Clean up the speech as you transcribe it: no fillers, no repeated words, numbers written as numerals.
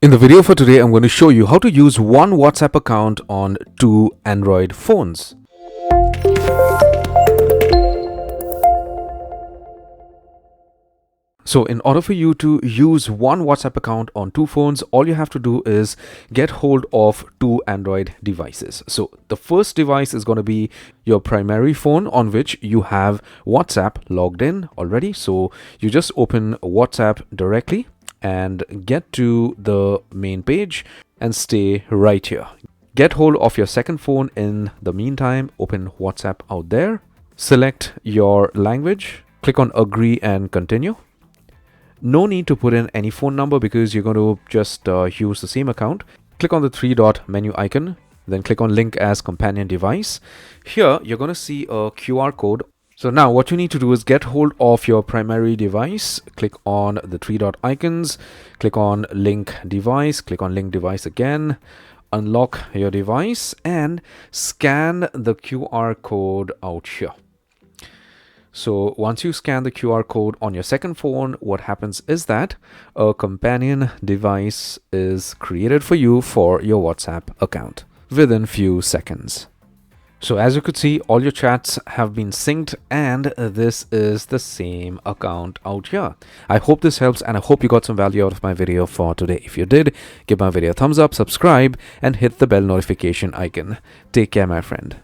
In the video for today, I'm going to show you how to use one WhatsApp account on two Android phones. So in order for you to use one WhatsApp account on two phones, all you have to do is get hold of two Android devices. So the first device is going to be your primary phone on which you have WhatsApp logged in already. So you just open WhatsApp directly and get to the main page and stay right here. Get hold of your second phone in the meantime, open WhatsApp out there, select your language, click on agree and continue. No need to put in any phone number because you're going to just use the same account. Click on the three-dot menu icon, then click on link as companion device. Here you're going to see a QR code. So now what you need to do is get hold of your primary device, click on the three-dot icons, click on link device, click on link device again, unlock your device and scan the QR code out here. So once you scan the QR code on your second phone, what happens is that a companion device is created for you for your WhatsApp account within few seconds. So as you could see, all your chats have been synced and this is the same account out here. I hope this helps and I hope you got some value out of my video for today. If you did, give my video a thumbs up, subscribe and hit the bell notification icon. Take care, my friend.